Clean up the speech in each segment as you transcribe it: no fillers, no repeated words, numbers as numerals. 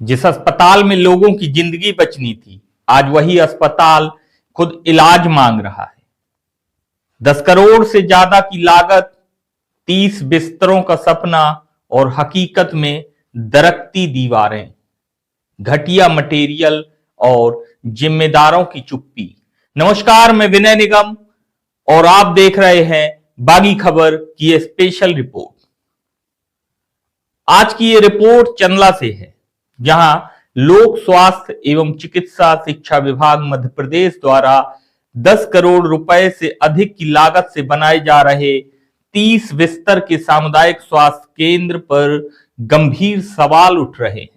जिस अस्पताल में लोगों की जिंदगी बचनी थी, आज वही अस्पताल खुद इलाज मांग रहा है। 10 करोड़ से ज्यादा की लागत, 30 बिस्तरों का सपना और हकीकत में दरकती दीवारें, घटिया मटेरियल और जिम्मेदारों की चुप्पी। नमस्कार, मैं विनय निगम और आप देख रहे हैं बागी खबर की ये स्पेशल रिपोर्ट। आज की ये रिपोर्ट चंदला से है, जहां लोक स्वास्थ्य एवं चिकित्सा शिक्षा विभाग मध्य प्रदेश द्वारा 10 करोड़ रुपए से अधिक की लागत से बनाए जा रहे 30 बिस्तर के सामुदायिक स्वास्थ्य केंद्र पर गंभीर सवाल उठ रहे हैं।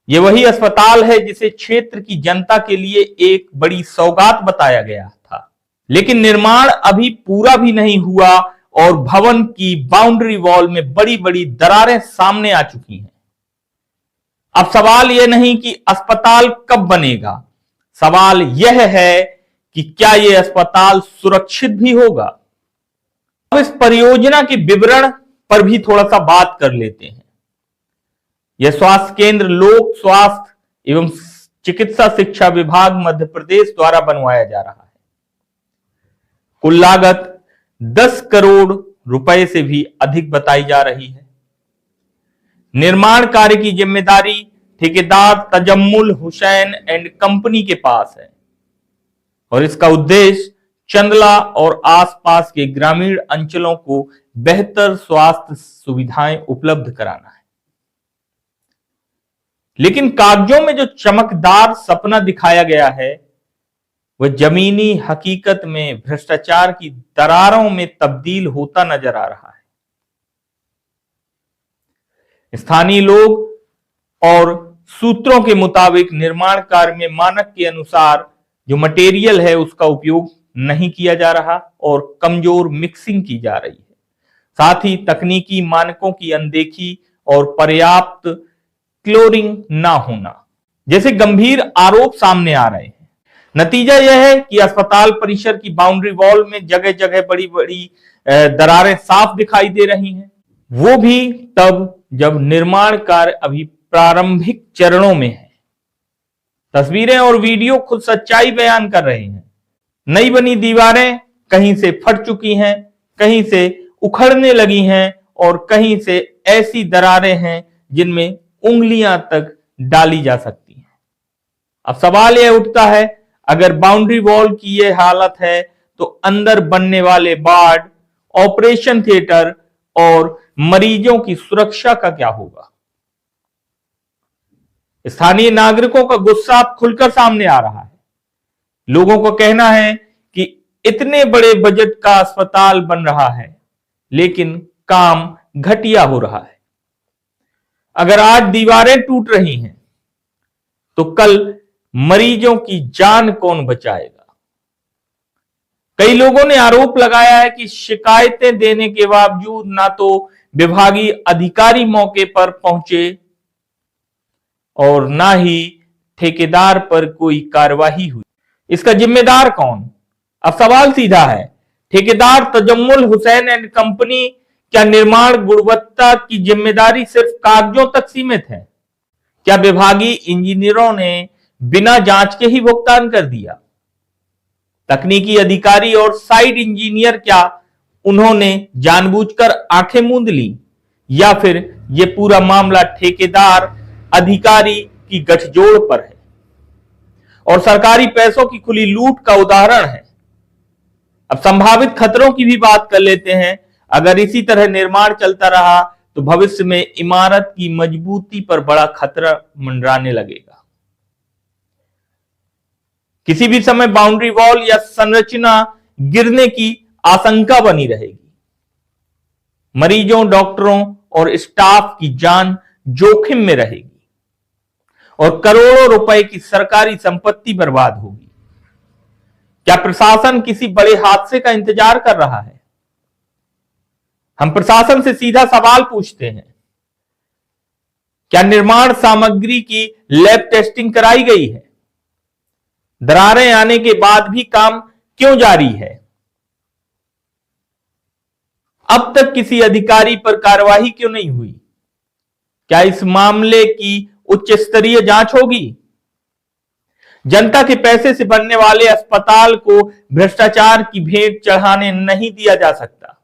यह वही अस्पताल है जिसे क्षेत्र की जनता के लिए एक बड़ी सौगात बताया गया था, लेकिन निर्माण अभी पूरा भी नहीं हुआ और भवन की बाउंड्री वॉल में बड़ी बड़ी दरारें सामने आ चुकी हैं। अब सवाल यह नहीं कि अस्पताल कब बनेगा, सवाल यह है कि क्या यह अस्पताल सुरक्षित भी होगा। अब इस परियोजना के विवरण पर भी थोड़ा सा बात कर लेते हैं। यह स्वास्थ्य केंद्र लोक स्वास्थ्य एवं चिकित्सा शिक्षा विभाग मध्य प्रदेश द्वारा बनवाया जा रहा है। कुल लागत 10 करोड़ रुपए से भी अधिक बताई जा रही है। निर्माण कार्य की जिम्मेदारी ठेकेदार तजम्मुल हुसैन एंड कंपनी के पास है और इसका उद्देश्य चंदला और आसपास के ग्रामीण अंचलों को बेहतर स्वास्थ्य सुविधाएं उपलब्ध कराना है। लेकिन कागजों में जो चमकदार सपना दिखाया गया है, वह जमीनी हकीकत में भ्रष्टाचार की दरारों में तब्दील होता नजर आ रहा है। स्थानीय लोग और सूत्रों के मुताबिक निर्माण कार्य में मानक के अनुसार जो मटेरियल है उसका उपयोग नहीं किया जा रहा और कमजोर मिक्सिंग की जा रही है। साथ ही तकनीकी मानकों की अनदेखी और पर्याप्त क्लोरिंग ना होना जैसे गंभीर आरोप सामने आ रहे हैं। नतीजा यह है कि अस्पताल परिसर की बाउंड्री वॉल में जगह जगह बड़ी बड़ी दरारें साफ दिखाई दे रही हैं, वो भी तब जब निर्माण कार्य अभी प्रारंभिक चरणों में है। तस्वीरें और वीडियो खुद सच्चाई बयान कर रहे हैं। नई बनी दीवारें कहीं से फट चुकी हैं, कहीं से उखड़ने लगी हैं और कहीं से ऐसी दरारें हैं जिनमें उंगलियां तक डाली जा सकती हैं। अब सवाल यह उठता है, अगर बाउंड्री वॉल की यह हालत है तो अंदर बनने वाले वार्ड, ऑपरेशन थिएटर और मरीजों की सुरक्षा का क्या होगा। स्थानीय नागरिकों का गुस्सा अब खुलकर सामने आ रहा है। लोगों को कहना है कि इतने बड़े बजट का अस्पताल बन रहा है लेकिन काम घटिया हो रहा है। अगर आज दीवारें टूट रही हैं तो कल मरीजों की जान कौन बचाएगा। कई लोगों ने आरोप लगाया है कि शिकायतें देने के बावजूद ना तो विभागीय अधिकारी मौके पर पहुंचे और ना ही ठेकेदार पर कोई कार्रवाई हुई। इसका जिम्मेदार कौन? अब सवाल सीधा है, ठेकेदार तजम्मुल हुसैन एंड कंपनी? क्या निर्माण गुणवत्ता की जिम्मेदारी सिर्फ कागजों तक सीमित है? क्या विभागीय इंजीनियरों ने बिना जांच के ही भुगतान कर दिया? तकनीकी अधिकारी और साइट इंजीनियर, क्या उन्होंने जानबूझकर आंखें मूंद ली या फिर यह पूरा मामला ठेकेदार अधिकारी की गठजोड़ पर है और सरकारी पैसों की खुली लूट का उदाहरण है? अब संभावित खतरों की भी बात कर लेते हैं। अगर इसी तरह निर्माण चलता रहा तो भविष्य में इमारत की मजबूती पर बड़ा खतरा मंडराने लगेगा। किसी भी समय बाउंड्री वॉल या संरचना गिरने की आशंका बनी रहेगी। मरीजों, डॉक्टरों और स्टाफ की जान जोखिम में रहेगी और करोड़ों रुपए की सरकारी संपत्ति बर्बाद होगी। क्या प्रशासन किसी बड़े हादसे का इंतजार कर रहा है? हम प्रशासन से सीधा सवाल पूछते हैं, क्या निर्माण सामग्री की लैब टेस्टिंग कराई गई है? दरारें आने के बाद भी काम क्यों जारी है? अब तक किसी अधिकारी पर कार्रवाई क्यों नहीं हुई? क्या इस मामले की उच्च स्तरीय जांच होगी? जनता के पैसे से बनने वाले अस्पताल को भ्रष्टाचार की भेंट चढ़ाने नहीं दिया जा सकता।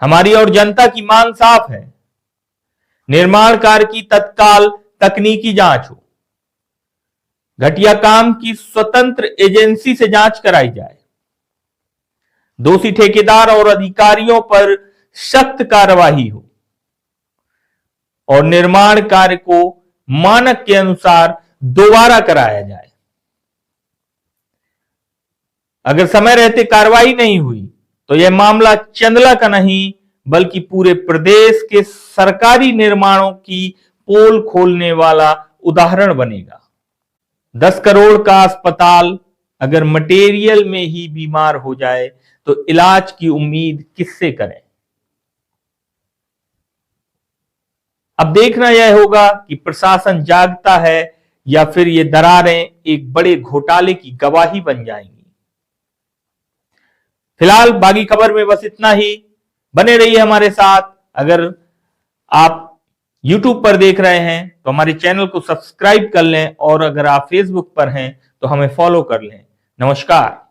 हमारी और जनता की मांग साफ है, निर्माण कार्य की तत्काल तकनीकी जांच हो, घटिया काम की स्वतंत्र एजेंसी से जांच कराई जाए, दोषी ठेकेदार और अधिकारियों पर सख्त कार्रवाई हो और निर्माण कार्य को मानक के अनुसार दोबारा कराया जाए। अगर समय रहते कार्रवाई नहीं हुई तो यह मामला चंदला का नहीं बल्कि पूरे प्रदेश के सरकारी निर्माणों की पोल खोलने वाला उदाहरण बनेगा। 10 करोड़ का अस्पताल अगर मटेरियल में ही बीमार हो जाए तो इलाज की उम्मीद किससे करें? अब देखना यह होगा कि प्रशासन जागता है या फिर ये दरारें एक बड़े घोटाले की गवाही बन जाएंगी। फिलहाल बागी खबर में बस इतना ही। बने रहिए हमारे साथ। अगर आप YouTube पर देख रहे हैं तो हमारे चैनल को सब्सक्राइब कर लें और अगर आप Facebook पर हैं तो हमें फॉलो कर लें। नमस्कार।